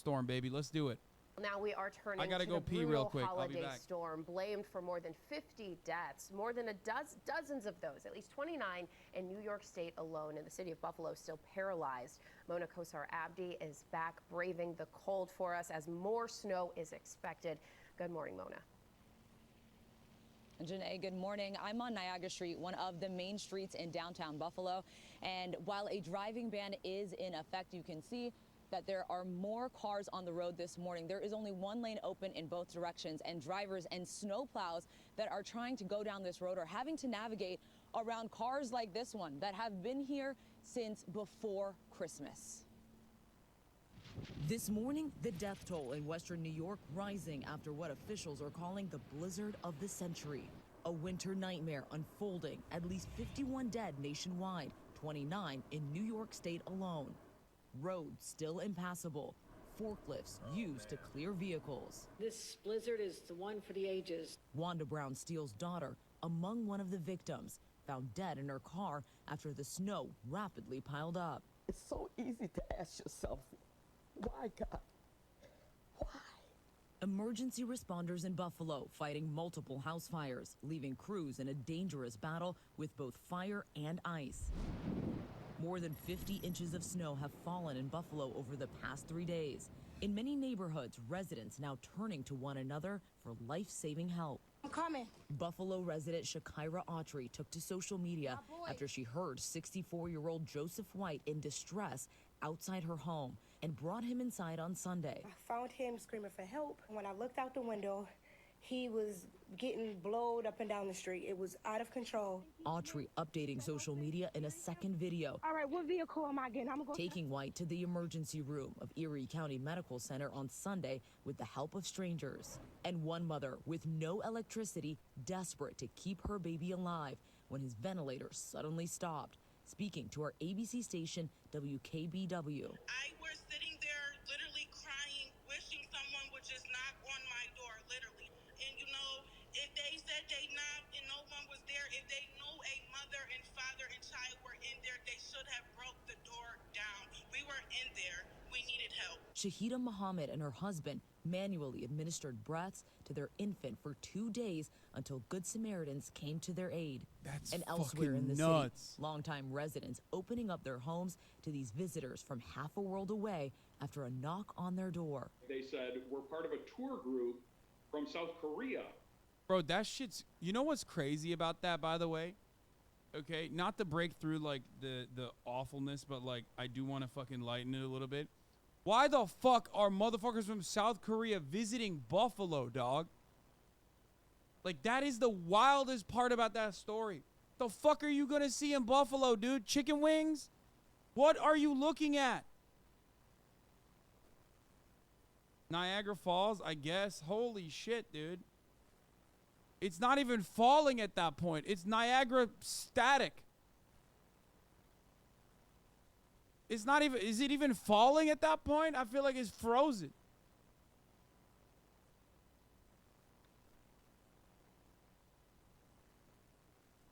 storm, baby. Let's do it. Now we are turning I gotta to go the pee brutal real quick. I'll be holiday back. storm blamed for more than 50 deaths, more than dozens of those, at least 29 in New York State alone, and the city of Buffalo still paralyzed. Mona Kosar-Abdi is back braving the cold for us as more snow is expected. Good morning, Mona. Janae, good morning. I'm on Niagara Street, one of the main streets in downtown Buffalo. And while a driving ban is in effect, you can see that there are more cars on the road this morning. There is only one lane open in both directions, and drivers and snowplows that are trying to go down this road are having to navigate around cars like this one that have been here since before Christmas. This morning, the death toll in western New York rising after what officials are calling the blizzard of the century. A winter nightmare unfolding, at least 51 dead nationwide, 29 in New York State alone. Roads still impassable, forklifts used to clear vehicles. This blizzard is the one for the ages. Wanda Brown Steele's daughter, among one of the victims, found dead in her car after the snow rapidly piled up. It's so easy to ask yourself, why, God? Why? Emergency responders in Buffalo fighting multiple house fires, leaving crews in a dangerous battle with both fire and ice. More than 50 inches of snow have fallen in Buffalo over the past 3 days. In many neighborhoods, residents now turning to one another for life-saving help. I'm coming. Buffalo resident Shakira Autry took to social media after she heard 64-year-old Joseph White in distress outside her home and brought him inside on Sunday. I found him screaming for help. When I looked out the window, he was getting blowed up and down the street. It was out of control. Autry updating social media in a second video. All right, what vehicle am I getting? I'm gonna go. Taking White to the emergency room of Erie County Medical Center on Sunday with the help of strangers. And one mother with no electricity, desperate to keep her baby alive when his ventilator suddenly stopped. Speaking to our ABC station, WKBW. I was sitting there literally crying, wishing someone would just knock on my door, literally. And you know, if they said they knocked and no one was there, if they knew a mother and father and child were in there, they should have broke the door down. We were in there. We needed help. Shahida Muhammad and her husband manually administered breaths to their infant for 2 days until Good Samaritans came to their aid. That's and elsewhere in the nuts. city, longtime residents opening up their homes to these visitors from half a world away after a knock on their door. They said, we're part of a tour group from South Korea. Bro, that shit's... You know what's crazy about that, by the way? Okay, not to break through, like, the awfulness, but, like, I do want to fucking lighten it a little bit. Why the fuck are motherfuckers from South Korea visiting Buffalo, dog? Like, that is the wildest part about that story. The fuck are you gonna see in Buffalo, dude? Chicken wings? What are you looking at? Niagara Falls, I guess. Holy shit, dude. It's not even falling at that point. It's Niagara static. It's not even... Is it even falling at that point? I feel like it's frozen.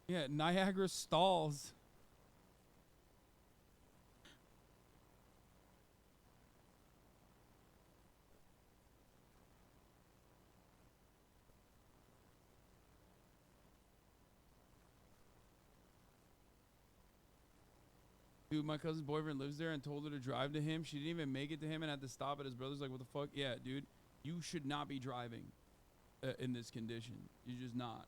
Yeah, Niagara stalls. Dude, my cousin's boyfriend lives there and told her to drive to him. She didn't even make it to him and had to stop at his brother's. Like, what the fuck? Yeah, dude, you should not be driving in this condition. You're just not.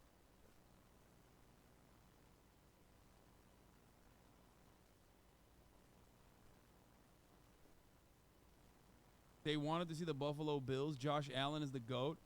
They wanted to see the Buffalo Bills. Josh Allen is the GOAT.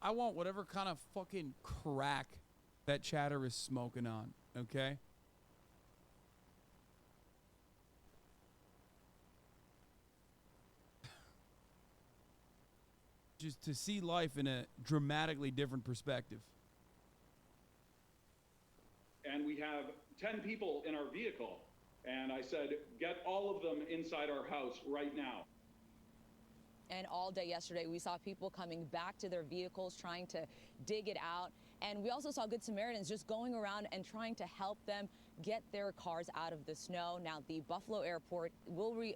I want whatever kind of fucking crack that chatter is smoking on, okay? Just to see life in a dramatically different perspective. And we have 10 people in our vehicle. And I said, get all of them inside our house right now. And all day yesterday, we saw people coming back to their vehicles, trying to dig it out. And we also saw Good Samaritans just going around and trying to help them get their cars out of the snow. Now, the Buffalo airport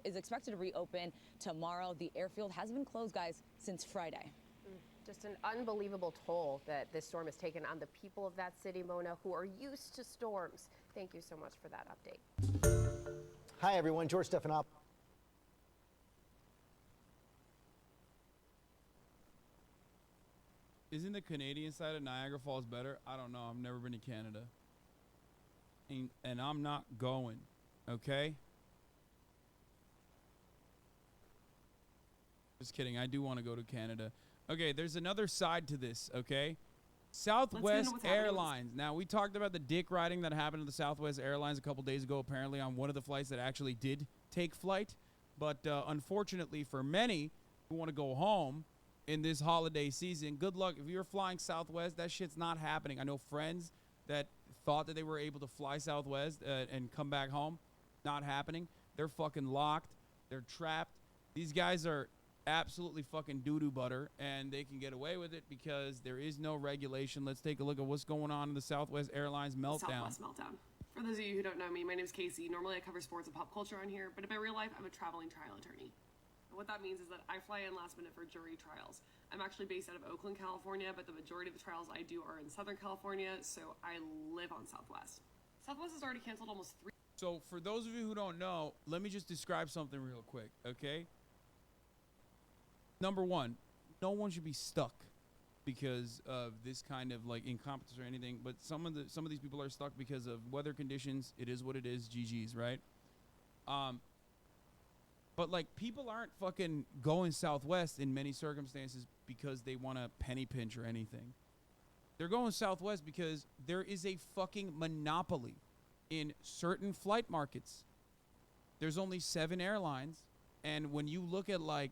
is expected to reopen tomorrow. The airfield has been closed, guys, since Friday. Just an unbelievable toll that this storm has taken on the people of that city, Mona, who are used to storms. Thank you so much for that update. Hi, everyone. George Stephanopoulos. Isn't the Canadian side of Niagara Falls better? I don't know. I've never been to Canada. And I'm not going, okay? Just kidding. I do want to go to Canada. Okay, there's another side to this, okay? Southwest Airlines. Now, we talked about the dick riding that happened to the Southwest Airlines a couple days ago, apparently, on one of the flights that actually did take flight. But unfortunately, for many who want to go home in this holiday season, good luck. If you're flying Southwest, that shit's not happening. I know friends that thought that they were able to fly Southwest and come back home. Not happening. They're fucking locked. They're trapped. These guys are absolutely fucking doo-doo butter, and they can get away with it because there is no regulation. Let's take a look at what's going on in the Southwest Airlines meltdown. Southwest meltdown. For those of you who don't know me, my name is Casey. Normally I cover sports and pop culture on here, but in my real life, I'm a traveling trial attorney. And what that means is that I fly in last minute for jury trials. I'm actually based out of Oakland, California, but the majority of the trials I do are in Southern California, so I live on Southwest. Southwest has already canceled almost 3. So for those of you who don't know, let me just describe something real quick, okay? Number one, no one should be stuck because of this kind of like incompetence or anything, but some of these people are stuck because of weather conditions. It is what it is. GG's, right? But like people aren't fucking going Southwest in many circumstances because they want to penny pinch or anything. They're going Southwest because there is a fucking monopoly in certain flight markets. There's only 7 airlines, and when you look at like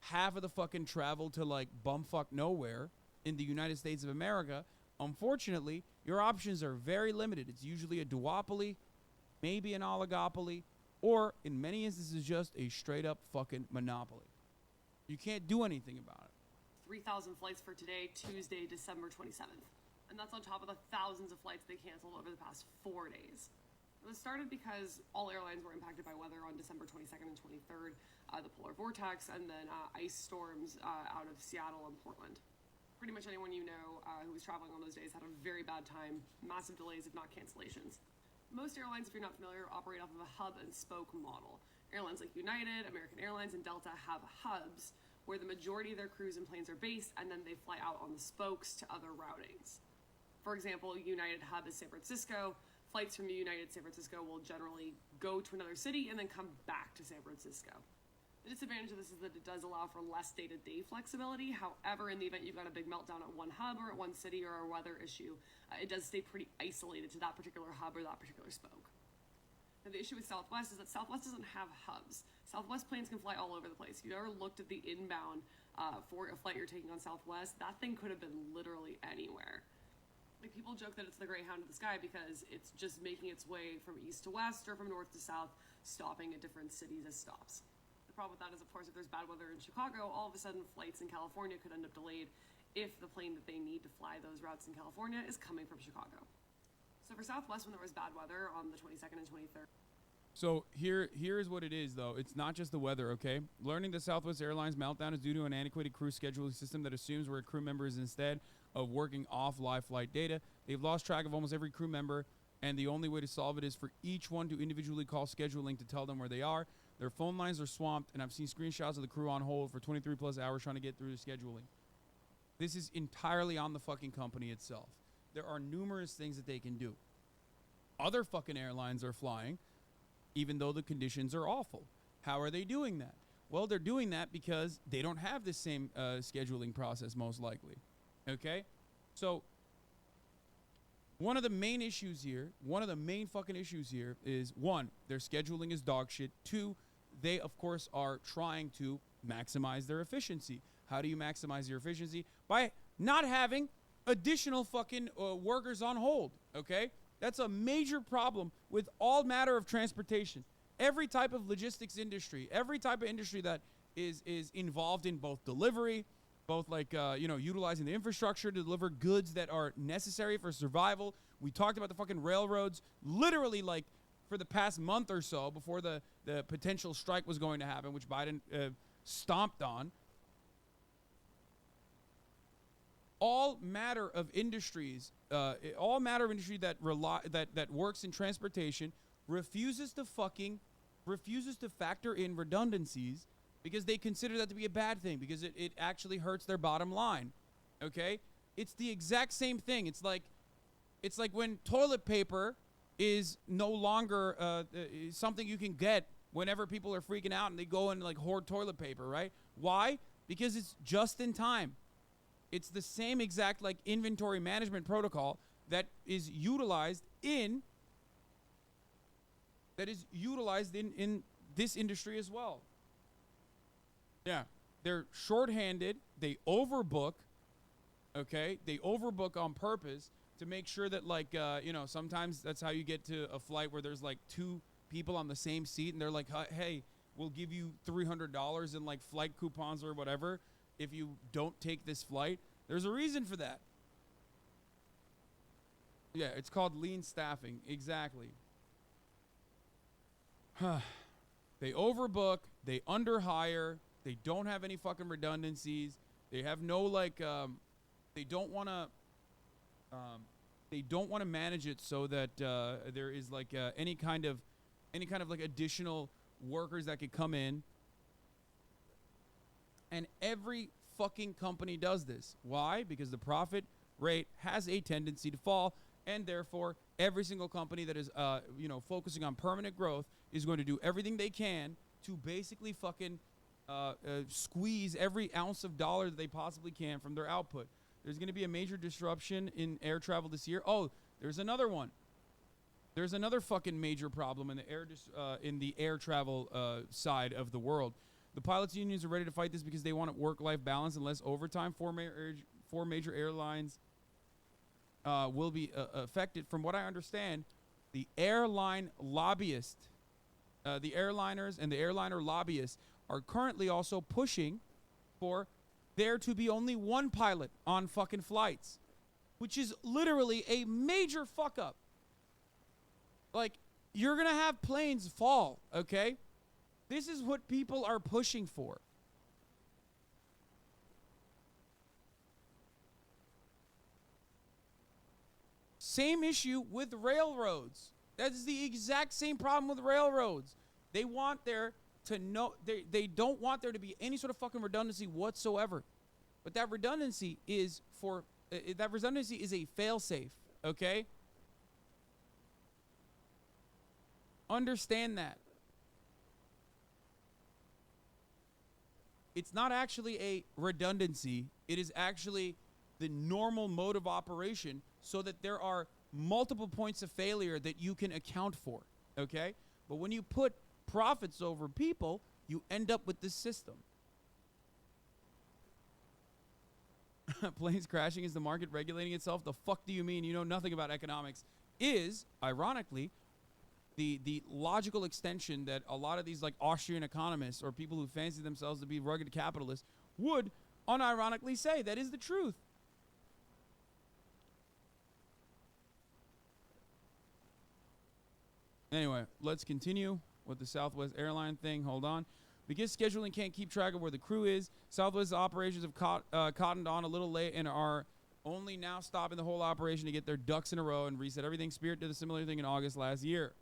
half of the fucking travel to like bumfuck nowhere in the United States of America, unfortunately, your options are very limited. It's usually a duopoly, maybe an oligopoly, or in many instances just a straight up fucking monopoly. You can't do anything about it. 3,000 flights for today, Tuesday, December 27th. And that's on top of the thousands of flights they canceled over the past 4 days. This started because all airlines were impacted by weather on December 22nd and 23rd, the polar vortex, and then ice storms out of Seattle and Portland. Pretty much anyone you know who was traveling on those days had a very bad time, massive delays, if not cancellations. Most airlines, if you're not familiar, operate off of a hub and spoke model. Airlines like United, American Airlines, and Delta have hubs where the majority of their crews and planes are based, and then they fly out on the spokes to other routings. For example, United hub is San Francisco. Flights from United San Francisco will generally go to another city and then come back to San Francisco. The disadvantage of this is that it does allow for less day-to-day flexibility. However, in the event you've got a big meltdown at one hub or at one city or a weather issue, it does stay pretty isolated to that particular hub or that particular spoke. Now, the issue with Southwest is that Southwest doesn't have hubs. Southwest planes can fly all over the place. If you've ever looked at the inbound for a flight you're taking on Southwest, that thing could have been literally anywhere. Like, people joke that it's the Greyhound of the sky because it's just making its way from east to west or from north to south, stopping at different cities as stops. The problem with that is, of course, if there's bad weather in Chicago, all of a sudden flights in California could end up delayed if the plane that they need to fly those routes in California is coming from Chicago. So for Southwest, when there was bad weather on the 22nd and 23rd, So here's what it is, though. It's not just the weather, okay? Learning the Southwest Airlines meltdown is due to an antiquated crew scheduling system that assumes where a crew member is instead of working off live flight data. They've lost track of almost every crew member, and the only way to solve it is for each one to individually call scheduling to tell them where they are. Their phone lines are swamped, and I've seen screenshots of the crew on hold for 23 plus hours trying to get through the scheduling. This is entirely on the fucking company itself. There are numerous things that they can do. Other fucking airlines are flying, even though the conditions are awful. How are they doing that? Well, they're doing that because they don't have the same scheduling process, most likely. Okay? So, one of the main fucking issues here is, 1, their scheduling is dog shit. 2, they, of course, are trying to maximize their efficiency. How do you maximize your efficiency? By not having additional fucking workers on hold, okay? That's a major problem with all matter of transportation. Every type of logistics industry, every type of industry that is involved in both delivery, both like, utilizing the infrastructure to deliver goods that are necessary for survival. We talked about the fucking railroads literally like for the past month or so before the potential strike was going to happen, which Biden stomped on. All matter of industries, all matter of industry that works in transportation refuses to factor in redundancies because they consider that to be a bad thing because it actually hurts their bottom line. Okay? It's the exact same thing. It's like when toilet paper is no longer something you can get whenever people are freaking out and they go and like hoard toilet paper, right? Why? Because it's just in time. It's the same exact like inventory management protocol that is utilized in this industry as well. Yeah, they're shorthanded. They overbook. Okay, they overbook on purpose to make sure that like sometimes that's how you get to a flight where there's like two people on the same seat and they're like, hey, we'll give you $300 in like flight coupons or whatever if you don't take this flight. There's a reason for that. Yeah, it's called lean staffing. Exactly. They overbook, they underhire, they don't have any fucking redundancies. They have no like they don't want to manage it so that there is like any kind of like additional workers that could come in. And every fucking company does this. Why? Because the profit rate has a tendency to fall, and therefore every single company that is focusing on permanent growth is going to do everything they can to basically fucking squeeze every ounce of dollar that they possibly can from their output. There's going to be a major disruption in air travel this year. Oh, there's another one. There's another fucking major problem in the air travel side of the world. The pilots' unions are ready to fight this because they want a work-life balance and less overtime. Four major airlines will be affected. From what I understand, the airline lobbyists, the airliners and the airliner lobbyists are currently also pushing for there to be only one pilot on fucking flights, which is literally a major fuck up. Like, you're going to have planes fall, okay? This is what people are pushing for. Same issue with railroads. That's the exact same problem with railroads. They want there to know they don't want there to be any sort of fucking redundancy whatsoever. But that redundancy is a fail-safe, okay? Understand that. It's not actually a redundancy. It is actually the normal mode of operation so that there are multiple points of failure that you can account for, okay? But when you put profits over people, you end up with this system. Planes crashing is the market regulating itself? The fuck do you mean? You know nothing about economics. Is, ironically, the logical extension that a lot of these like Austrian economists or people who fancy themselves to be rugged capitalists would unironically say. That is the truth. Anyway, let's continue with the Southwest airline thing. Hold on. Because scheduling can't keep track of where the crew is, Southwest operations have cottoned on a little late and are only now stopping the whole operation to get their ducks in a row and reset everything. Spirit did a similar thing in August last year.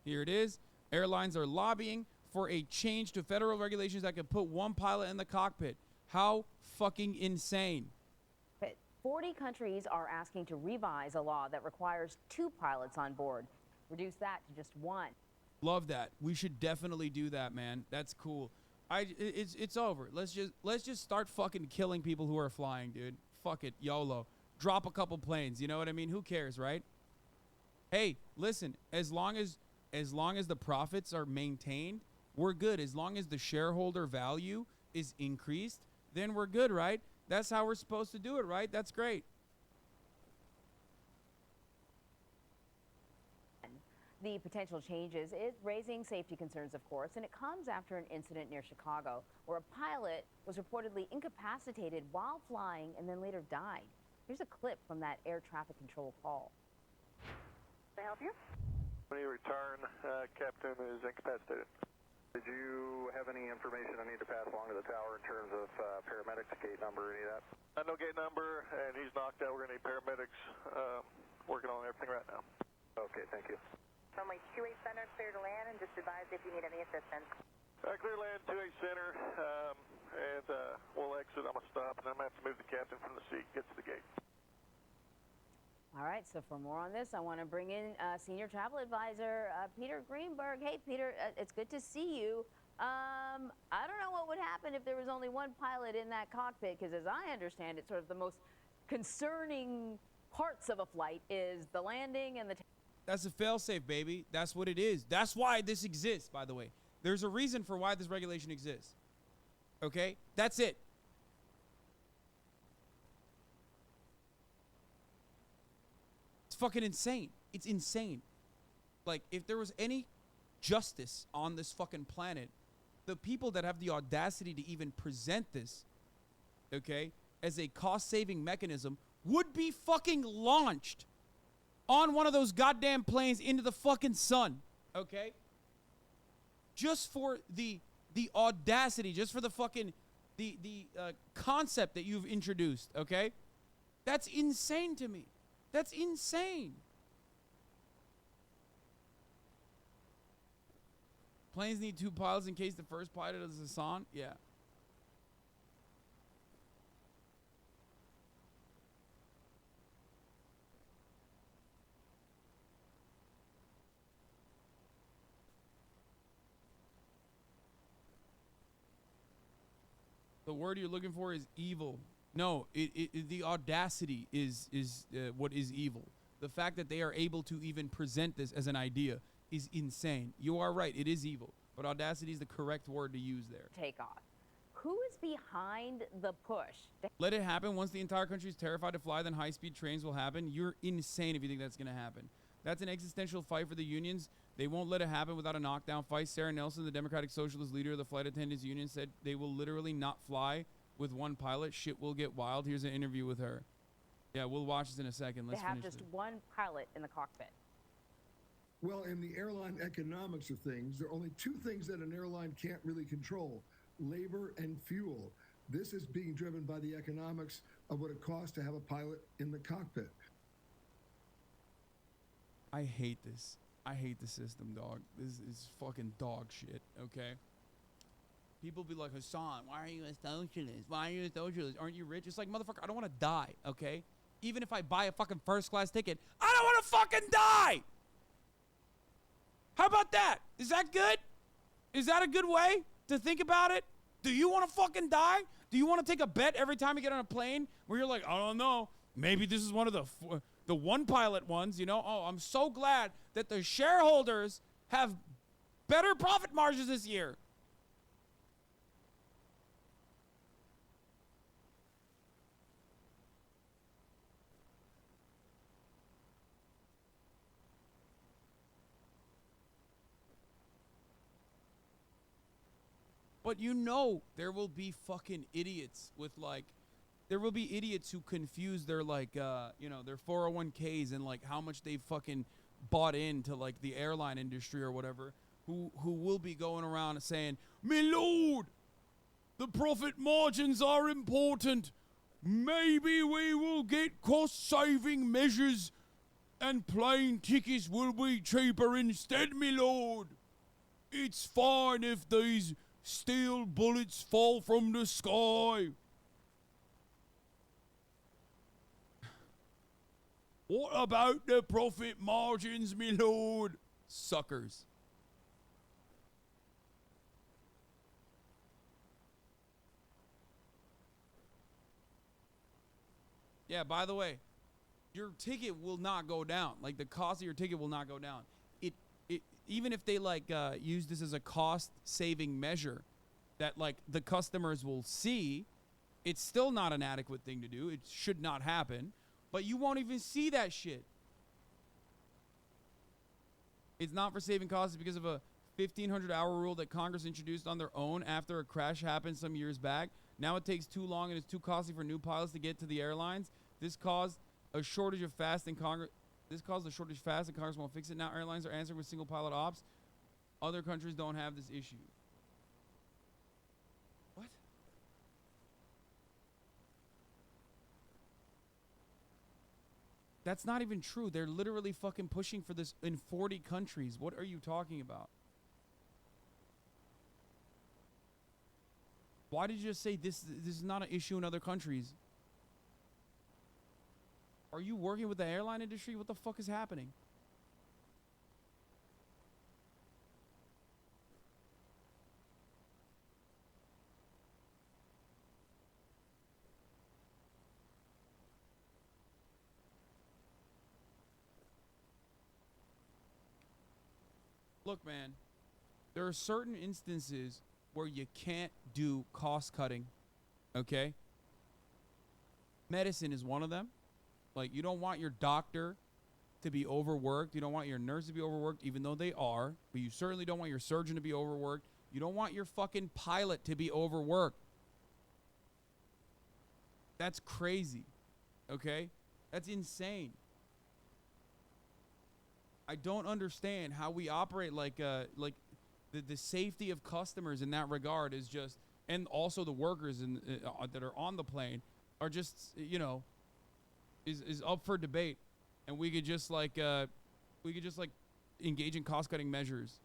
Here it is. Airlines are lobbying for a change to federal regulations that could put one pilot in the cockpit. How fucking insane. 40 countries are asking to revise a law that requires 2 pilots on board. Reduce that to just 1. Love that. We should definitely do that, man. That's cool. It's over. Let's just start fucking killing people who are flying, dude. Fuck it. YOLO. Drop a couple planes. You know what I mean? Who cares, right? Hey, listen, as long as the profits are maintained, we're good. As long as the shareholder value is increased, then we're good, right? That's how we're supposed to do it, right? That's great. The potential changes is raising safety concerns, of course, and it comes after an incident near Chicago where a pilot was reportedly incapacitated while flying and then later died. Here's a clip from that air traffic control call. Can I help you? When you return, Captain is incapacitated. Did you have any information I need to pass along to the tower in terms of paramedics, gate number, any of that? No gate number, and he's knocked out. We're going to need paramedics working on everything right now. Okay, thank you. Runway 28 Center, clear to land, and just advise if you need any assistance. Clear land, 28 Center, and we'll exit. I'm going to stop, and I'm going to have to move the captain from the seat, get to the gate. All right, so for more on this, I want to bring in Senior Travel Advisor Peter Greenberg. Hey, Peter, it's good to see you. I don't know what would happen if there was only one pilot in that cockpit, because as I understand it, sort of the most concerning parts of a flight is the landing and the... That's a fail-safe, baby. That's what it is. That's why this exists, by the way. There's a reason for why this regulation exists. Okay? That's it. It's fucking insane. It's insane. Like, if there was any justice on this fucking planet, the people that have the audacity to even present this, okay, as a cost-saving mechanism would be fucking launched on one of those goddamn planes into the fucking sun, okay? Just for the audacity, just for the fucking, the concept that you've introduced, okay? That's insane to me. That's insane. Planes need 2 pilots in case the first pilot is Hassan? Yeah. The word you're looking for is evil. No, the audacity is what is evil. The fact that they are able to even present this as an idea is insane. You are right, it is evil. But audacity is the correct word to use there. Take off. Who is behind the push? Let it happen. Once the entire country is terrified to fly, then high-speed trains will happen. You're insane if you think that's going to happen. That's an existential fight for the unions. They won't let it happen without a knockdown fight. Sarah Nelson, the Democratic Socialist leader of the Flight Attendants Union, said they will literally not fly with one pilot. Shit will get wild. Here's an interview with her. Yeah, we'll watch this in a second. Let's They have finish just this. one pilot in the cockpit. Well, in the airline economics of things, there are only 2 things that an airline can't really control: labor and fuel. This is being driven by the economics of what it costs to have a pilot in the cockpit. I hate this. I hate the system, dog. This is fucking dog shit, okay? People be like, Hassan, why are you a socialist? Why are you a socialist? Aren't you rich? It's like, motherfucker, I don't want to die, okay? Even if I buy a fucking first-class ticket, I don't want to fucking die! How about that? Is that good? Is that a good way to think about it? Do you want to fucking die? Do you want to take a bet every time you get on a plane where you're like, I don't know, maybe this is one of the one pilot ones, you know? Oh, I'm so glad that the shareholders have better profit margins this year. But you know there will be fucking idiots with like, there will be idiots who confuse their like, you know, their 401ks and like how much they fucking bought into like the airline industry or whatever, who will be going around saying, "My lord, the profit margins are important. Maybe we will get cost-saving measures and plane tickets will be cheaper instead, my lord. It's fine if these steel bullets fall from the sky." What about the profit margins, my lord? Suckers. Yeah, by the way, your ticket will not go down. Like, the cost of your ticket will not go down. Even if they like use this as a cost saving measure that like the customers will see, It's still not an adequate thing to do. It should not happen. But you won't even see that shit. It's not for saving costs because of a 1,500-hour rule that Congress introduced on their own after a crash happened some years back. Now it takes too long and it's too costly for new pilots to get to the airlines. This caused a shortage of fast and Congress. This caused a shortage fast and Congress won't fix it. Now airlines are answering with single pilot ops. Other countries don't have this issue. What? That's not even true. They're literally fucking pushing for this in 40 countries. What are you talking about? Why did you just say this is not an issue in other countries? Are you working with the airline industry? What the fuck is happening? Look, man, there are certain instances where you can't do cost cutting, okay? Medicine is one of them. Like, you don't want your doctor to be overworked. You don't want your nurse to be overworked, even though they are. But you certainly don't want your surgeon to be overworked. You don't want your fucking pilot to be overworked. That's crazy, okay? That's insane. I don't understand how we operate like the safety of customers in that regard is just, and also the workers that are on the plane are just, you know, is up for debate, and we could just engage in cost-cutting measures.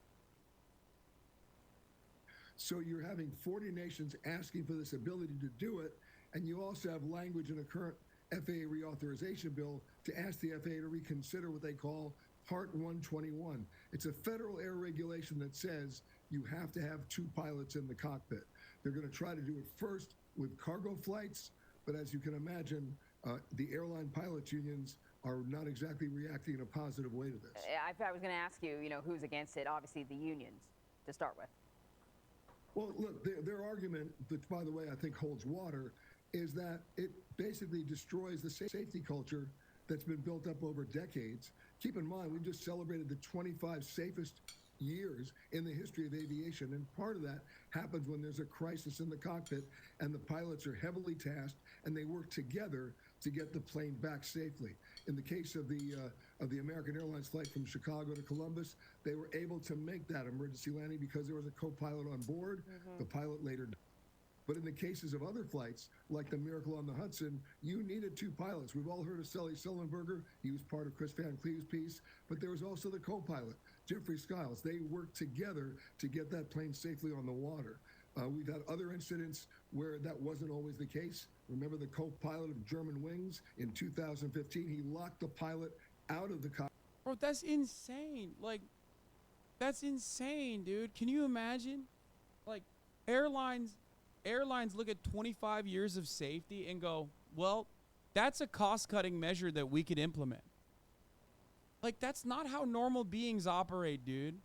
So you're having 40 nations asking for this ability to do it, and you also have language in a current FAA reauthorization bill to ask the FAA to reconsider what they call Part 121. It's a federal air regulation that says you have to have 2 pilots in the cockpit. They're going to try to do it first with cargo flights, but as you can imagine, the airline pilots unions are not exactly reacting in a positive way to this. I was going to ask you, who's against it? Obviously, the unions, to start with. Well, look, their argument, which, by the way, I think holds water, is that it basically destroys the safety culture that's been built up over decades. Keep in mind, we've just celebrated the 25 safest years in the history of aviation, and part of that happens when there's a crisis in the cockpit and the pilots are heavily tasked and they work together to get the plane back safely. In the case of the American Airlines flight from Chicago to Columbus, they were able to make that emergency landing because there was a co-pilot on board. The pilot later died. But in the cases of other flights, like the Miracle on the Hudson, you needed 2 pilots. We've all heard of Sully Sullenberger. He was part of Chris Van Cleve's piece. But there was also the co-pilot, Jeffrey Skiles. They worked together to get that plane safely on the water. We've had other incidents where that wasn't always the case. Remember the co-pilot of German Wings in 2015? He locked the pilot out of the cockpit. Bro, that's insane. Like, that's insane, dude. Can you imagine? Like, airlines look at 25 years of safety and go, well, that's a cost-cutting measure that we could implement. Like, that's not how normal beings operate, dude.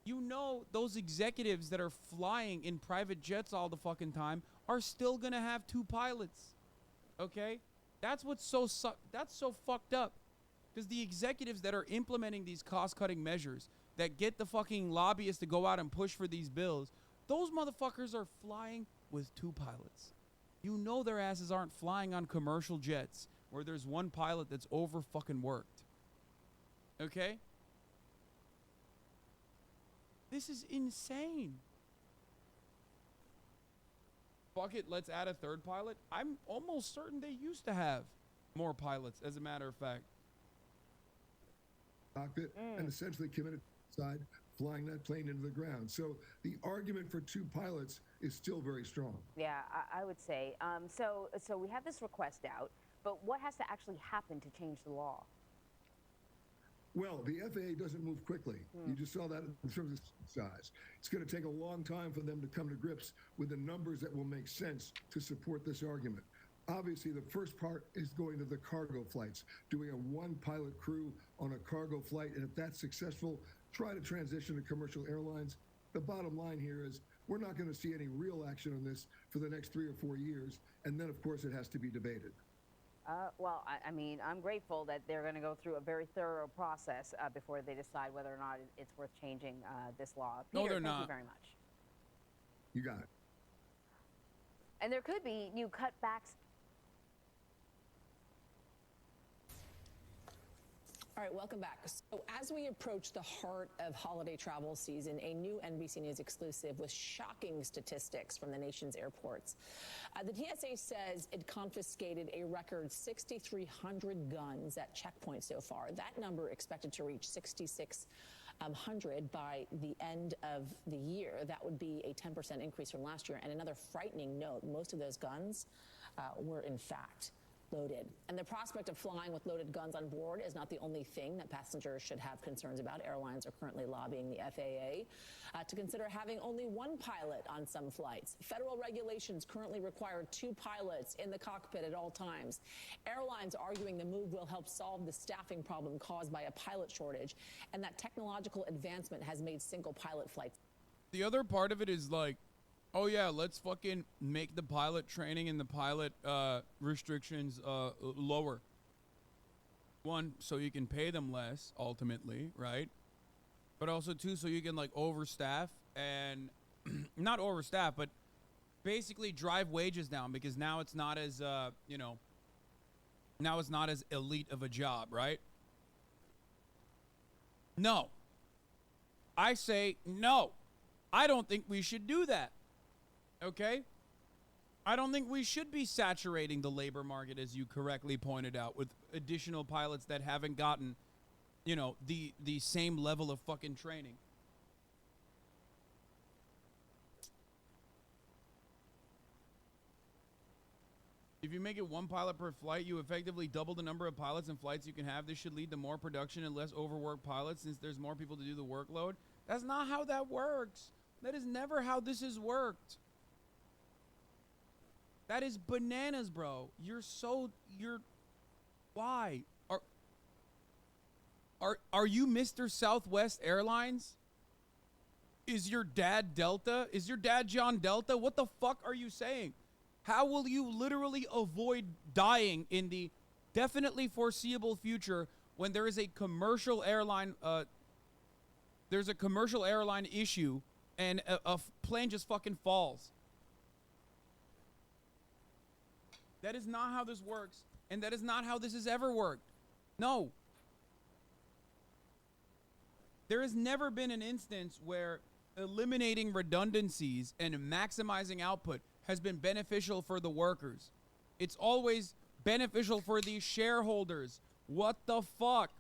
You know those executives that are flying in private jets all the fucking time are still gonna have 2 pilots. Okay? That's so fucked up. Because the executives that are implementing these cost-cutting measures that get the fucking lobbyists to go out and push for these bills, those motherfuckers are flying with 2 pilots. You know their asses aren't flying on commercial jets where there's 1 pilot that's over fucking worked. Okay? This is insane. Fuck it, let's add a 3rd pilot. I'm almost certain they used to have more pilots, as a matter of fact. Cockpit and essentially committed side flying that plane into the ground. So the argument for 2 pilots is still very strong. Yeah, I would say. So we have this request out, but what has to actually happen to change the law? Well, the FAA doesn't move quickly. You just saw that in terms of size. It's going to take a long time for them to come to grips with the numbers that will make sense to support this argument. Obviously, the first part is going to the cargo flights, doing a 1-pilot crew on a cargo flight, and if that's successful, try to transition to commercial airlines. The bottom line here is we're not going to see any real action on this for the next 3 or 4 years. And then, of course, it has to be debated. Well, I mean, I'm grateful that they're going to go through a very thorough process before they decide whether or not it's worth changing this law. Peter, No, they're thank not. you very much. You got it. And there could be new cutbacks. All right, welcome back. So as we approach the heart of holiday travel season, a new NBC News exclusive with shocking statistics from the nation's airports. The TSA says it confiscated a record 6,300 guns at checkpoints so far. That number expected to reach 6,600 by the end of the year. That would be a 10% increase from last year. And another frightening note, most of those guns were in fact loaded. And the prospect of flying with loaded guns on board is not the only thing that passengers should have concerns about. Airlines are currently lobbying the FAA to consider having only one pilot on some flights. Federal regulations currently require 2 pilots in the cockpit at all times. Airlines arguing the move will help solve the staffing problem caused by a pilot shortage, and that technological advancement has made single pilot flights. The other part of it is like, oh yeah, let's fucking make the pilot training and the pilot restrictions lower. One, so you can pay them less ultimately, right? But also two, so you can like overstaff and not overstaff, but basically drive wages down, because now it's not as now it's not as elite of a job, right? No. I say no. I don't think we should do that. Okay? I don't think we should be saturating the labor market, as you correctly pointed out, with additional pilots that haven't gotten, the same level of fucking training. If you make it 1 pilot per flight, you effectively double the number of pilots and flights you can have. This should lead to more production and less overworked pilots, since there's more people to do the workload. That's not how that works. That is never how this has worked. That is bananas, bro. Why? Are you Mr. Southwest Airlines? Is your dad Delta? Is your dad John Delta? What the fuck are you saying? How will you literally avoid dying in the definitely foreseeable future when there is a commercial airline, there's a commercial airline issue and a plane just fucking falls? That is not how this works, and that is not how this has ever worked. No. There has never been an instance where eliminating redundancies and maximizing output has been beneficial for the workers. It's always beneficial for the shareholders. What the fuck?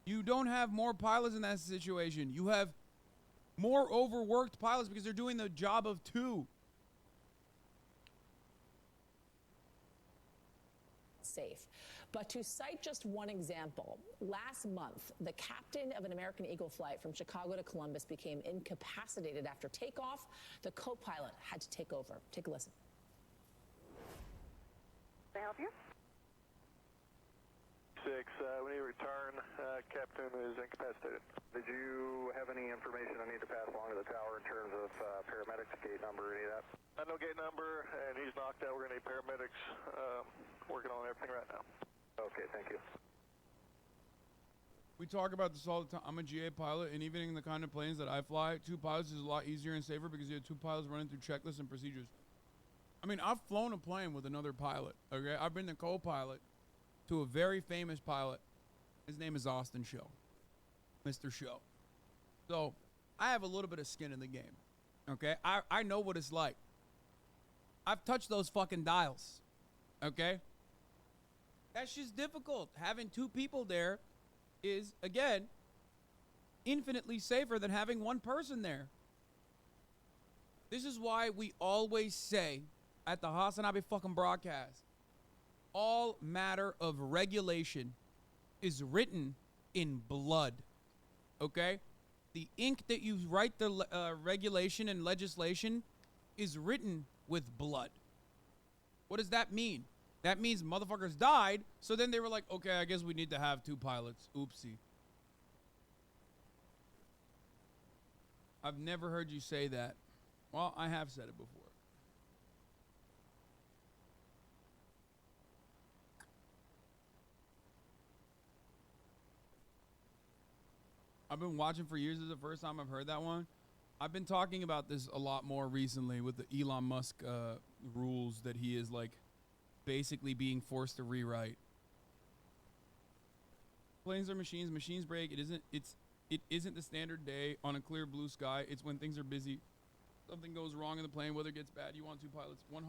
You don't have more pilots in that situation. You have more overworked pilots because they're doing the job of 2. Safe. But to cite just one example, last month, the captain of an American Eagle flight from Chicago to Columbus became incapacitated after takeoff. The co-pilot had to take over. Take a listen. Can I help you? 6, we need to return. Captain is incapacitated. Did you have any information I need to pass along to the tower in terms of paramedics, gate number, any of that? No gate number, and he's knocked out. We're going to need paramedics working on everything right now. Okay, thank you. We talk about this all the time. I'm a GA pilot, and even in the kind of planes that I fly, 2 pilots is a lot easier and safer because you have 2 pilots running through checklists and procedures. I mean, I've flown a plane with another pilot, okay? I've been the co-pilot to a very famous pilot. His name is Austin Show. Mr. Show. So, I have a little bit of skin in the game, okay? I know what it's like. I've touched those fucking dials, okay? That's just difficult. Having 2 people there is, again, infinitely safer than having 1 person there. This is why we always say at the Hasanabe fucking broadcast, all matter of regulation is written in blood, okay? The ink that you write the regulation and legislation is written with blood. What does that mean? That means motherfuckers died, so then they were like, okay, I guess we need to have 2 pilots. Oopsie. I've never heard you say that. Well, I have said it before. I've been watching for years. This is the first time I've heard that one. I've been talking about this a lot more recently with the Elon Musk rules that he is like basically being forced to rewrite. Planes are machines. Machines break. It isn't the standard day on a clear blue sky. It's when things are busy. Something goes wrong in the plane, weather gets bad. You want two pilots. 100%.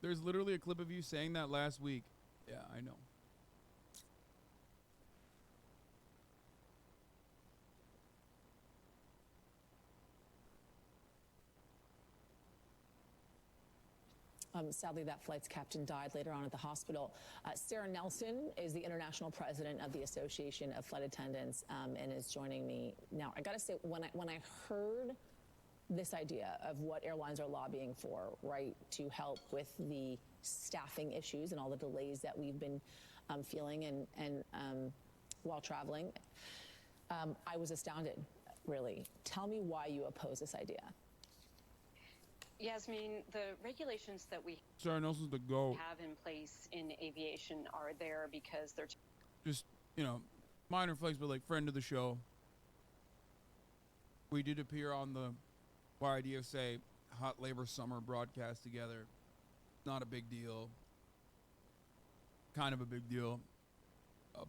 There's literally a clip of you saying that last week. Yeah, I know. Sadly, that flight's captain died later on at the hospital. Sarah Nelson is the international president of the Association of Flight Attendants and is joining me now. I got to say, when I heard this idea of what airlines are lobbying for, right, to help with the staffing issues and all the delays that we've been feeling and while traveling, I was astounded, really. Tell me why you oppose this idea. Yasmin, the regulations that we Sarah Nelson's the GOAT. have in place in aviation are there because they're Just, minor flex, but like friend of the show. We did appear on the YDSA Hot Labor Summer broadcast together. Not a big deal. Kind of a big deal.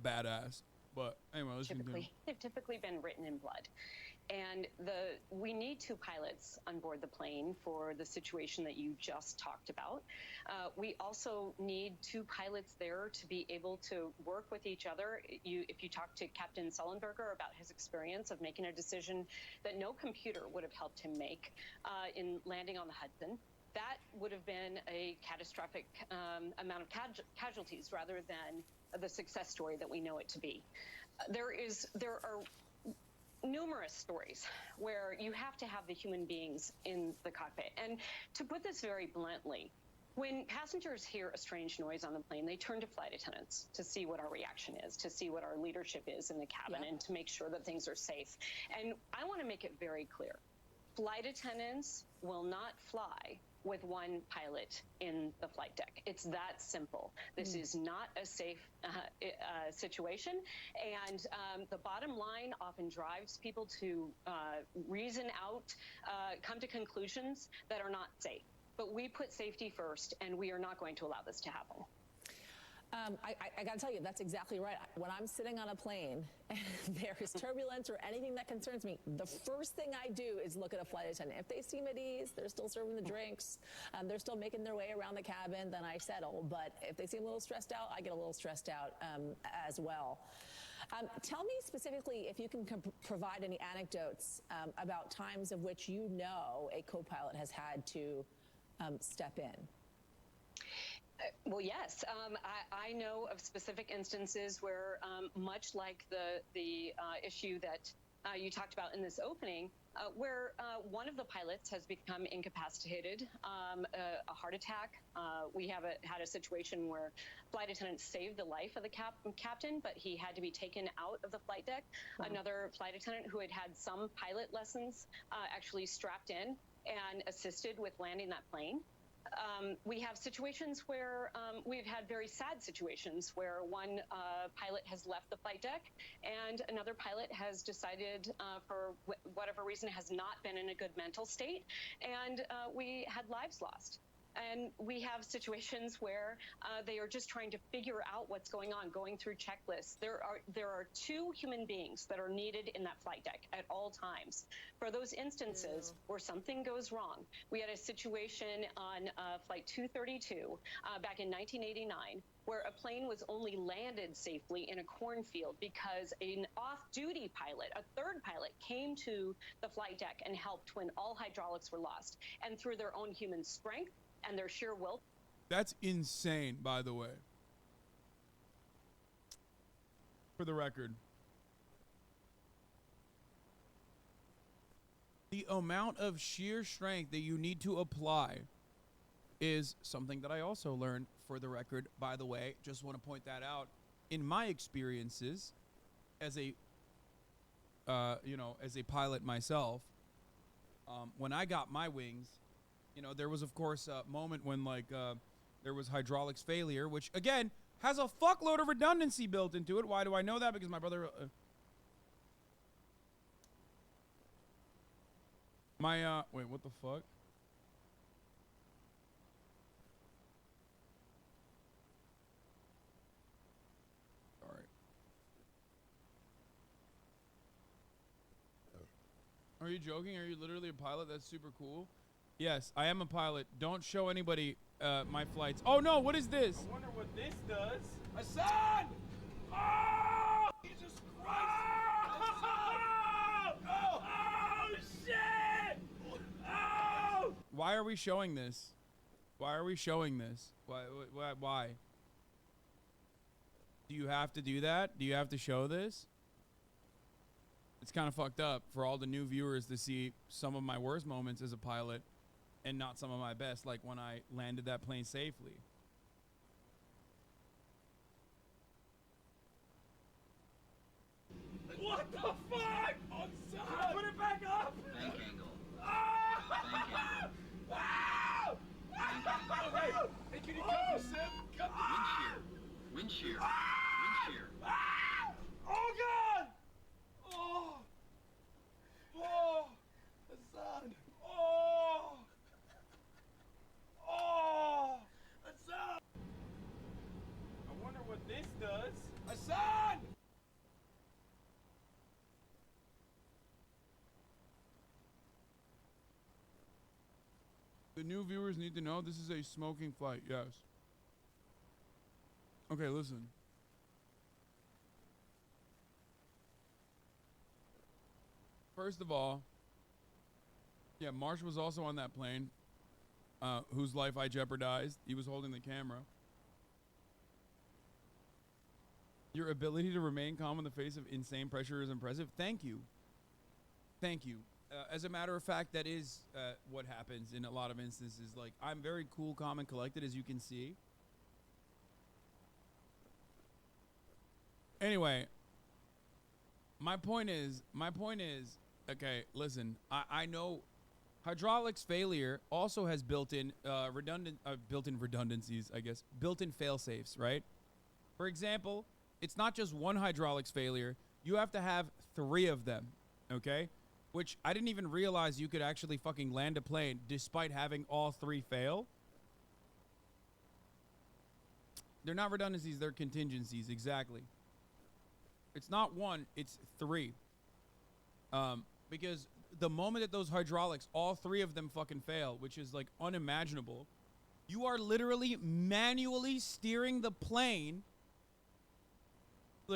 Badass. But anyway, let's continue. they've typically been written in blood. And we need two pilots on board the plane for the situation that you just talked about. We also need two pilots there to be able to work with each other. If you talk to Captain Sullenberger about his experience of making a decision that no computer would have helped him make in landing on the Hudson, that would have been a catastrophic amount of casualties rather than the success story that we know it to be. There are numerous stories where you have to have the human beings in the cockpit. And to put this very bluntly, when passengers hear a strange noise on the plane, they turn to flight attendants to see what our reaction is, to see what our leadership is in the cabin, and to make sure that things are safe. And I want to make it very clear. Flight attendants will not fly with one pilot in the flight deck. It's that simple. This is not a safe situation. And the bottom line often drives people to reason out, come to conclusions that are not safe. But we put safety first, and we are not going to allow this to happen. I got to tell you, that's exactly right. When I'm sitting on a plane and there is turbulence or anything that concerns me, the first thing I do is look at a flight attendant. If they seem at ease, they're still serving the drinks, they're still making their way around the cabin, then I settle. But if they seem a little stressed out, I get a little stressed out as well. Tell me specifically if you can provide any anecdotes about times of which you know a co-pilot has had to step in. Well, yes. I know of specific instances where, much like the issue that you talked about in this opening, where one of the pilots has become incapacitated, a heart attack. We have had a situation where flight attendants saved the life of the captain, but he had to be taken out of the flight deck. Another flight attendant who had had some pilot lessons actually strapped in and assisted with landing that plane. We have situations where we've had very sad situations where one pilot has left the flight deck and another pilot has decided for whatever reason has not been in a good mental state, and we had lives lost. And we have situations where they are just trying to figure out what's going on, going through checklists. There are two human beings that are needed in that flight deck at all times. For those instances where something goes wrong, we had a situation on Flight 232 back in 1989 where a plane was only landed safely in a cornfield because an off-duty pilot, a third pilot, came to the flight deck and helped when all hydraulics were lost. And through their own human strength and their sheer will. That's insane, by the way. For the record. The amount of sheer strength that you need to apply is something that I also learned, for the record, by the way. Just want to point that out. In my experiences, as a as a pilot myself, when I got my wings, there was of course a moment when there was hydraulics failure, which again has a fuckload of redundancy built into it. Why do I know that? Because my brother, wait, what the fuck? All right. Are you joking? Are you literally a pilot? That's super cool. Yes, I am a pilot. Don't show anybody my flights. Oh no, what is this? I wonder what this does. Hassan! Oh! Jesus Christ! Hassan! Oh! Oh, shit! Oh! Why are we showing this? Why are we showing this? Why? Do you have to do that? Do you have to show this? It's kind of fucked up for all the new viewers to see some of my worst moments as a pilot and not some of my best, like when I landed that plane safely. What the fuck? Hassan! Put it back up! Bank angle. Ah! Ah! Ah! Hey, can you come to Sim? Come to Wind shear. Ah! Oh, God! Oh! Oh! Hassan! Oh! Oh! Hassan! I wonder what this does. Hassan! The new viewers need to know this is a smoking flight, yes. Okay, listen. First of all, yeah, Marsh was also on that plane, whose life I jeopardized. He was holding the camera. Your ability to remain calm in the face of insane pressure is impressive. Thank you. Thank you. As a matter of fact, that is what happens in a lot of instances. Like, I'm very cool, calm, and collected, as you can see. Anyway, my point is, okay, listen, I know hydraulics failure also has built-in redundancies, I guess, built-in fail-safes, right? For example, it's not just one hydraulics failure. You have to have 3 of them, okay? Which I didn't even realize you could actually fucking land a plane despite having all 3 fail. They're not redundancies, they're contingencies, exactly. It's not 1, it's 3. Because the moment that those hydraulics, all 3 of them fucking fail, which is like unimaginable, you are literally manually steering the plane,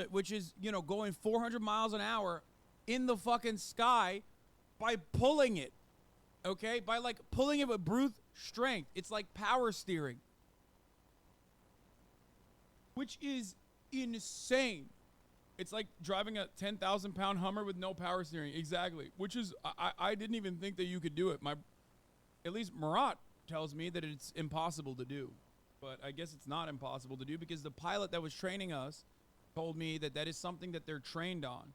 which is, going 400 miles an hour in the fucking sky by pulling it, okay? By like pulling it with brute strength. It's like power steering, which is insane. It's like driving a 10,000 pound Hummer with no power steering. Exactly. Which is, I didn't even think that you could do it. At least Marat tells me that it's impossible to do, but I guess it's not impossible to do because the pilot that was training us told me that that is something that they're trained on.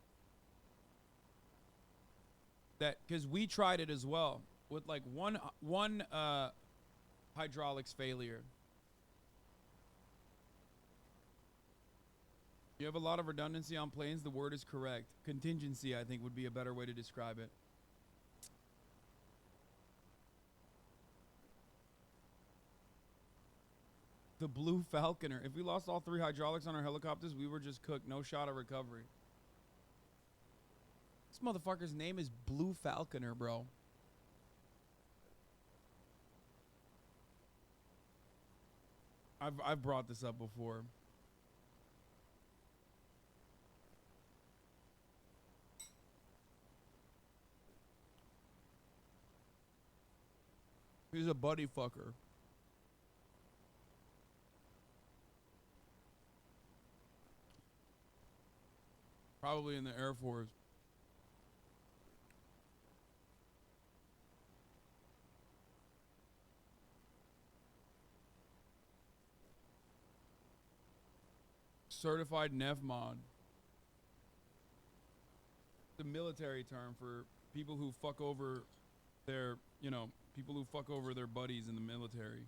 That, because we tried it as well with like one hydraulics failure. You have a lot of redundancy on planes. The word is correct. Contingency, I think, would be a better way to describe it. The Blue Falconer. If we lost all 3 hydraulics on our helicopters, we were just cooked. No shot of recovery. This motherfucker's name is Blue Falconer, bro. I've brought this up before. He's a buddy fucker. Probably in the Air Force. Certified NEF mod. the military term for people who fuck over their, you know, people who fuck over their buddies in the military.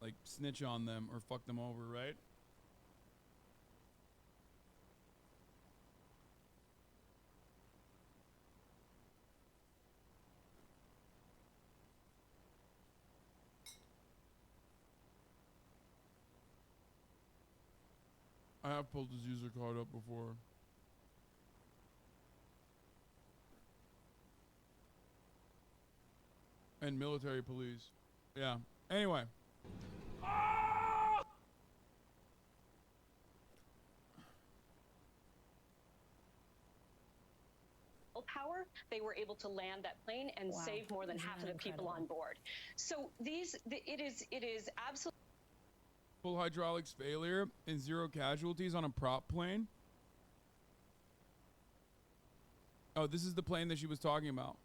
Like snitch on them or fuck them over, right? I have pulled his user card up before. And military police. Yeah. Anyway. Power, they were able to land that plane and save more than half of the people on board. So it is absolutely Full hydraulics failure and 0 casualties on a prop plane. Oh, this is the plane that she was talking about.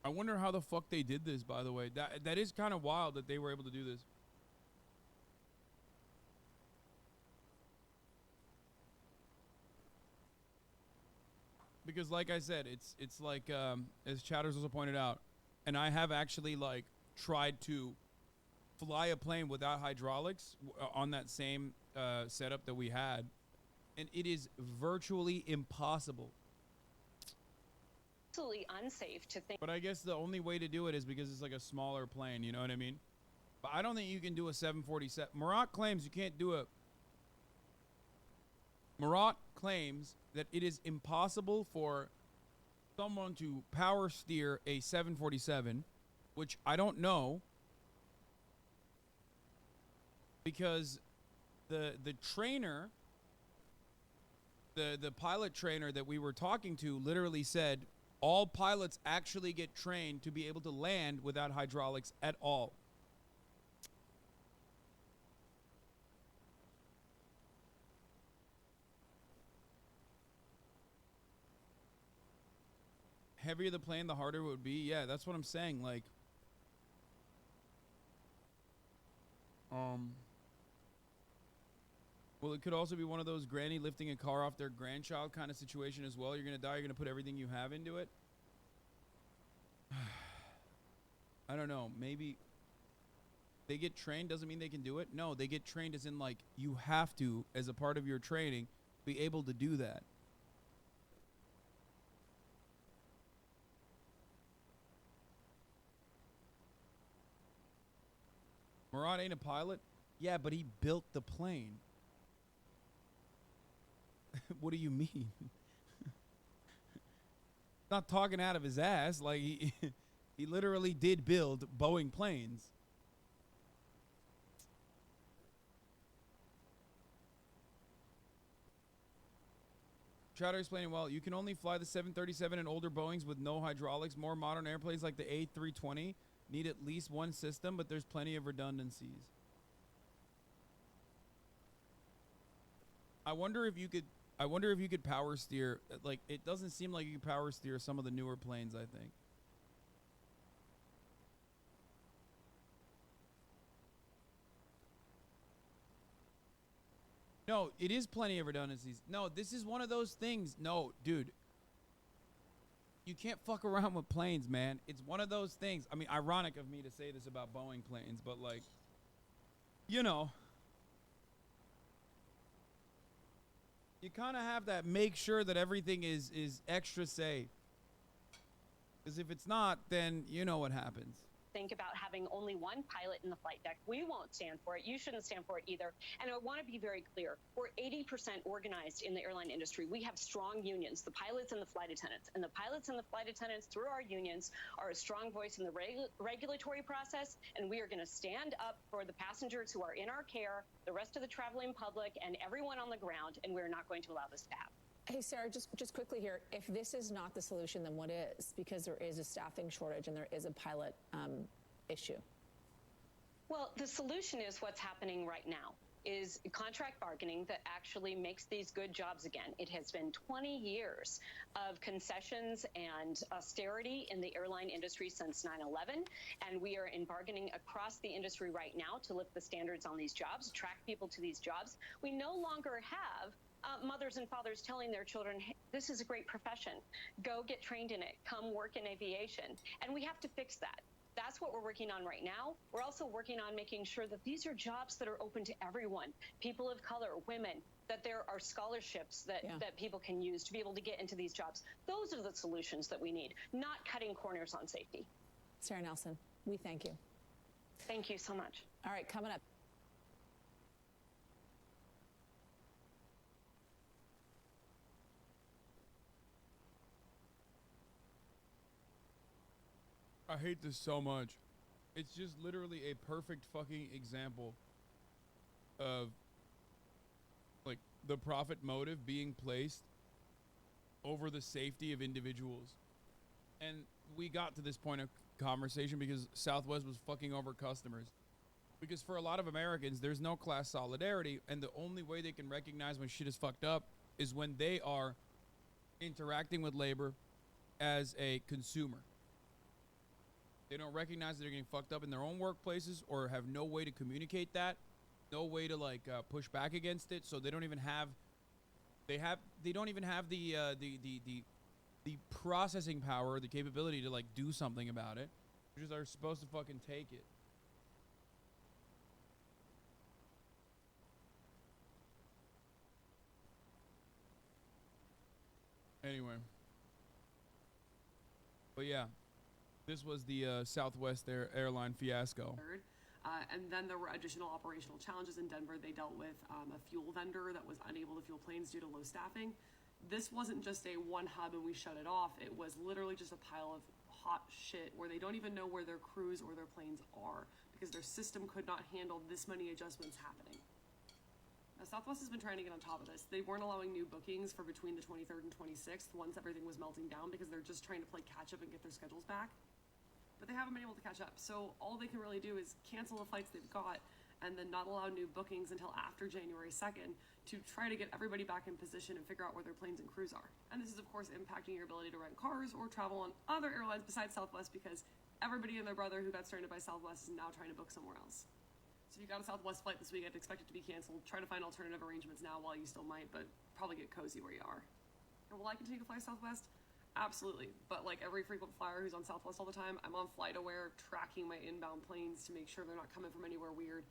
I wonder how the fuck they did this, by the way. That is kind of wild that they were able to do this. Because like I said, it's like as Chatters also pointed out, and I have actually like tried to fly a plane without hydraulics on that same setup that we had, and it is virtually impossible. absolutely unsafe to think. But I guess the only way to do it is because it's like a smaller plane, you know what I mean? But I don't think you can do a 747. Murat claims you can't do a... Murat claims that it is impossible for someone to power steer a 747, which I don't know, because the trainer, the pilot trainer that we were talking to literally said all pilots actually get trained to be able to land without hydraulics at all. Heavier the plane, the harder it would be. Yeah, that's what I'm saying. Like, well, it could also be one of those granny lifting a car off their grandchild kind of situation as well. You're gonna die. You're gonna put everything you have into it. I don't know. Maybe they get trained doesn't mean they can do it. No, they get trained as in like you have to, as a part of your training, be able to do that. Murat ain't a pilot? Yeah, but he built the plane. What do you mean? Not talking out of his ass. Like, he literally did build Boeing planes. Chatter explaining, well, you can only fly the 737 and older Boeings with no hydraulics. More modern airplanes like the A320 need at least one system, but there's plenty of redundancies. I wonder if you could power steer. Like, it doesn't seem like you could power steer some of the newer planes, I think. No, it is plenty of redundancies. No, this is one of those things. No, dude. You can't fuck around with planes, man. It's one of those things. I mean, ironic of me to say this about Boeing planes, but like, you know, you kind of have that make sure that everything is extra safe. Because if it's not, then you know what happens. Think about having only one pilot in the flight deck. We won't stand for it. You shouldn't stand for it either. And I want to be very clear. We're 80% organized in the airline industry. We have strong unions, the pilots and the flight attendants. And the pilots and the flight attendants, through our unions, are a strong voice in the regulatory process. And we are going to stand up for the passengers who are in our care, the rest of the traveling public, and everyone on the ground. And we're not going to allow this to happen. Hey, Sarah, just quickly here, if this is not the solution, then what is? Because there is a staffing shortage and there is a pilot issue. Well, the solution is what's happening right now, is contract bargaining that actually makes these good jobs again. It has been 20 years of concessions and austerity in the airline industry since 9/11, and we are in bargaining across the industry right now to lift the standards on these jobs, attract people to these jobs. We no longer have mothers and fathers telling their children, hey, this is a great profession. Go get trained in it. Come work in aviation. And we have to fix that. That's what we're working on right now. We're also working on making sure that these are jobs that are open to everyone, people of color, women, that there are scholarships that people can use to be able to get into these jobs. Those are the solutions that we need, not cutting corners on safety. Sarah Nelson, we thank you. Thank you so much. All right, coming up. I hate this so much. It's just literally a perfect fucking example of like the profit motive being placed over the safety of individuals. And we got to this point of conversation because Southwest was fucking over customers. Because for a lot of Americans, there's no class solidarity, and the only way they can recognize when shit is fucked up is when they are interacting with labor as a consumer. They don't recognize that they're getting fucked up in their own workplaces or have no way to communicate that, no way to like push back against it. So they don't even have, the processing power, the capability to like do something about it. They just are supposed to fucking take it. Anyway. But yeah. This was the Southwest airline fiasco. And then there were additional operational challenges in Denver. They dealt with a fuel vendor that was unable to fuel planes due to low staffing. This wasn't just a one hub and we shut it off. It was literally just a pile of hot shit where they don't even know where their crews or their planes are because their system could not handle this many adjustments happening. Now, Southwest has been trying to get on top of this. They weren't allowing new bookings for between the 23rd and 26th once everything was melting down because they're just trying to play catch up and get their schedules back. But they haven't been able to catch up. So all they can really do is cancel the flights they've got and then not allow new bookings until after January 2nd to try to get everybody back in position and figure out where their planes and crews are. And this is, of course, impacting your ability to rent cars or travel on other airlines besides Southwest because everybody and their brother who got stranded by Southwest is now trying to book somewhere else. So if you got a Southwest flight this week, I'd expect it to be canceled. Try to find alternative arrangements now while you still might, but probably get cozy where you are. And will I continue to fly Southwest? Absolutely, but like every frequent flyer who's on Southwest all the time, I'm on FlightAware tracking my inbound planes to make sure they're not coming from anywhere weird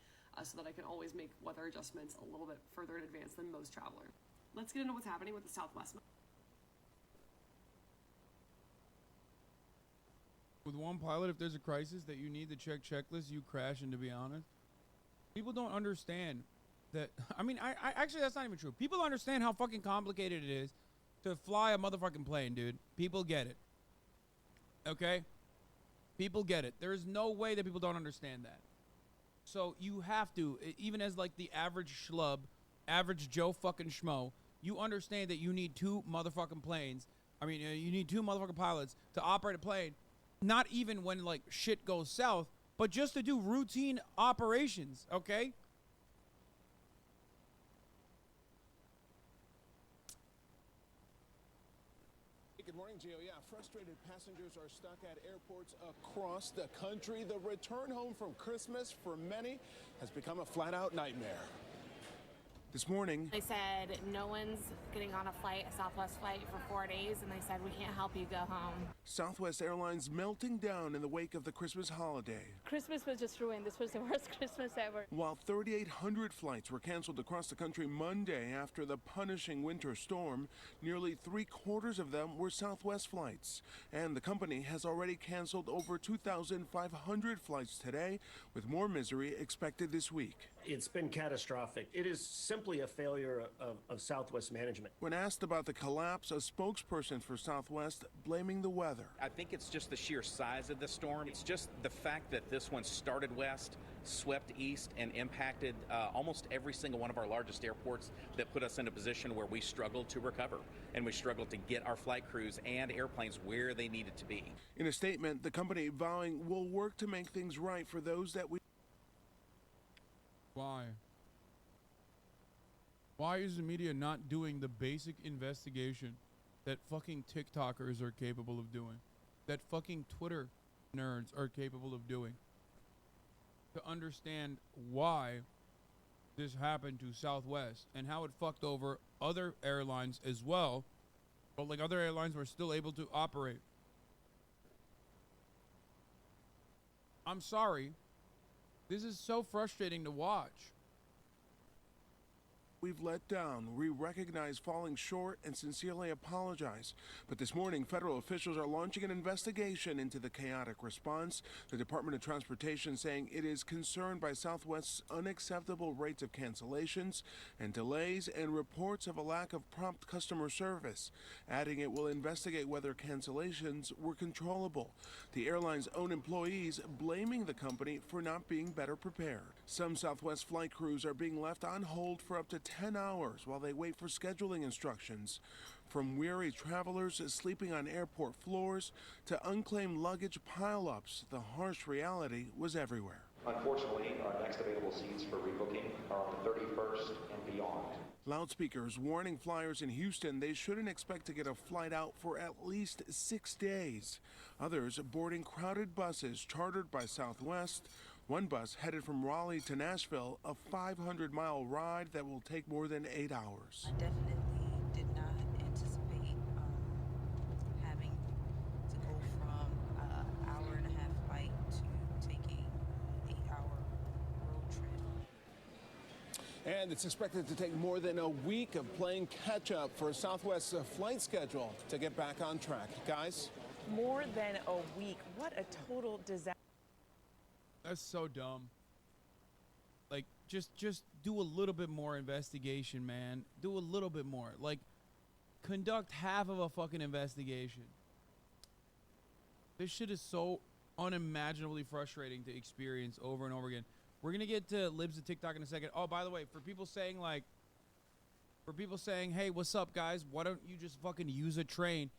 so that I can always make weather adjustments a little bit further in advance than most travelers. Let's get into what's happening with the Southwest. With one pilot, if there's a crisis that you need to check checklist, you crash. And to be honest, people don't understand that. I mean, I actually, that's not even true. People understand how fucking complicated it is to fly a motherfucking plane, dude. People get it. Okay? People get it. There is no way that people don't understand that. So you have to, even as like the average schlub, average Joe fucking schmo, you understand that you need two motherfucking planes. I mean, you need two motherfucking pilots to operate a plane, not even when like shit goes south, but just to do routine operations, okay? Good morning, Gio. Yeah, frustrated passengers are stuck at airports across the country. The return home from Christmas for many has become a flat-out nightmare. This morning, they said no one's getting on a flight, a Southwest flight, for 4 days, and they said we can't help you go home. Southwest Airlines melting down in the wake of the Christmas holiday. Christmas was just ruined. This was the worst Christmas ever. While 3,800 flights were canceled across the country Monday after the punishing winter storm, nearly 3/4 of them were Southwest flights. And the company has already canceled over 2,500 flights today, with more misery expected this week. It's been catastrophic. It is simply a failure of Southwest management. When asked about the collapse, a spokesperson for Southwest blaming the weather. I think it's just the sheer size of the storm. It's just the fact that this one started west, swept east, and impacted almost every single one of our largest airports that put us in a position where we struggled to recover and we struggled to get our flight crews and airplanes where they needed to be. In a statement, the company vowing will work to make things right for those that we... Why? Why is the media not doing the basic investigation that fucking TikTokers are capable of doing? That fucking Twitter nerds are capable of doing? To understand why this happened to Southwest and how it fucked over other airlines as well. But like other airlines were still able to operate. I'm sorry. This is so frustrating to watch. We've let down. We recognize falling short and sincerely apologize. But this morning, federal officials are launching an investigation into the chaotic response. The Department of Transportation saying it is concerned by Southwest's unacceptable rates of cancellations and delays and reports of a lack of prompt customer service, adding it will investigate whether cancellations were controllable. The airline's own employees blaming the company for not being better prepared. Some Southwest flight crews are being left on hold for up to 10 hours while they wait for scheduling instructions. From weary travelers sleeping on airport floors to unclaimed luggage pileups, the harsh reality was everywhere. Unfortunately, our next available seats for rebooking are on the 31st and beyond. Loudspeakers warning flyers in Houston they shouldn't expect to get a flight out for at least 6 days. Others boarding crowded buses chartered by Southwest. One bus headed from Raleigh to Nashville, a 500-mile ride that will take more than 8 hours. I definitely did not anticipate having to go from an hour-and-a-half flight to taking an 8-hour road trip. And it's expected to take more than a week of playing catch-up for Southwest's flight schedule to get back on track. Guys? More than a week. What a total disaster. That's so dumb. Like, just do a little bit more investigation, man. Do a little bit more. Like, conduct half of a fucking investigation. This shit is so unimaginably frustrating to experience over and over again. We're gonna get to libs of TikTok in a second. Oh, by the way, for people saying, hey, what's up, guys? Why don't you just fucking use a train?